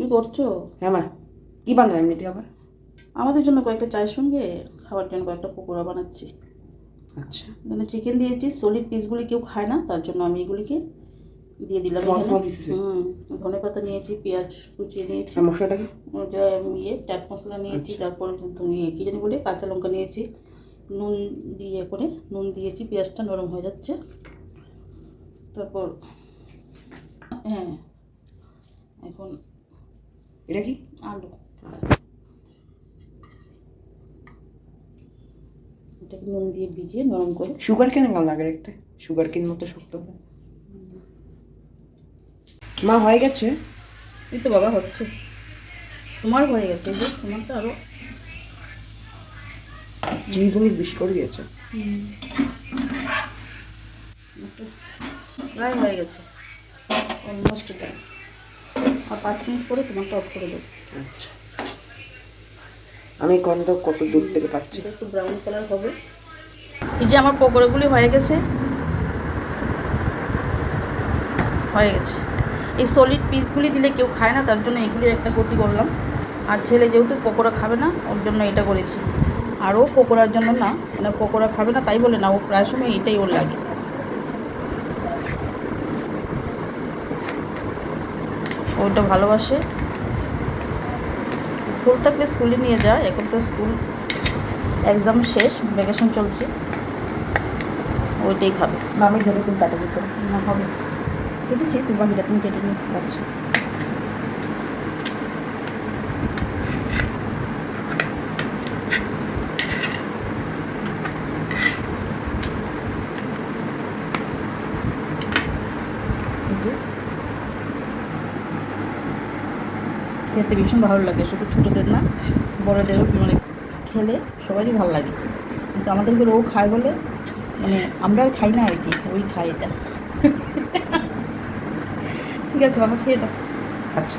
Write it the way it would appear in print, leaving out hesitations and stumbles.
তুমি করছো? হ্যাঁ মা, কী বানাও এমনিতে আবার? আমাদের জন্য কয়েকটা চায়ের সঙ্গে খাওয়ার জন্য কয়েকটা পকোড়া বানাচ্ছি। আচ্ছা, এখানে চিকেন দিয়েছি, সলিড পিসগুলি কেউ খায় না, তার জন্য আমি এগুলিকে দিয়ে দিলাম এখানে। ধনেপাতা নিয়েছি, পেঁয়াজ কুচিয়ে নিয়েছি, মশলাটা কি? ওটা চাট মশলা নিয়েছি, তারপর কী জানি বলে কাঁচা লঙ্কা নিয়েছি, নুন দিয়ে করে নুন দিয়েছি, পেঁয়াজটা নরম হয়ে যাচ্ছে। তারপর হ্যাঁ, এখন এটা কি? আলু, এটাকে নুন দিয়ে ভিজিয়ে নরম করে। সুগার কেন কেমন লাগে দেখতে? সুগার কেন মতো শক্ত হয়। মা হয়ে গেছে? এই তো বাবা হচ্ছে, তোমার হয়ে গেছে, যে তোমারটা আরও চিজ অনেক বেশি করে দিয়েছে। প্রায় হয়ে গেছে, অলমোস্ট ডান। আর 5 মিনিট পরে তোমারটা অফ করে দেবো। আচ্ছা, আমি গন্ধ কত দূর থেকে পাচ্ছি। এটা একটু ব্রাউন কালার হবে। এই যে আমার পকোড়াগুলি হয়ে গেছে, হয়ে গেছে। এই সলিড পিসগুলি দিলে কেউ খায় না, তার জন্য এগুলির একটা গতি করলাম। আর ছেলে যেহেতু পকোড়া খাবে না, ওর জন্য এটা করেছি। আর ও পকোড়ার জন্য না, মানে পকোড়া খাবে না তাই বলে না, ও প্রায় সময় এটাই ওর লাগে। ওটা ভালোবাসে। স্কুল থাকলে স্কুলে নিয়ে যায়, এখন তো স্কুল এক্সাম শেষ, ভ্যাকেশন চলছে, ওইটাই খাবে। মামির ধরে তুমি কাটা দিতে না হবে, কেটেছি, তুমি বাকিটা তুমি কেটে নিই। আচ্ছা, খেতে ভীষণ ভালো লাগে, শুধু ছোটোদের না, বড়োদেরও মানে খেলে সবারই ভালো লাগে। কিন্তু আমাদের ঘরে ও খায় বলে, মানে আমরা খাই না আর কি, ওই খায় এটা। ঠিক আছে বাবা, খেয়ে দাও। আচ্ছা।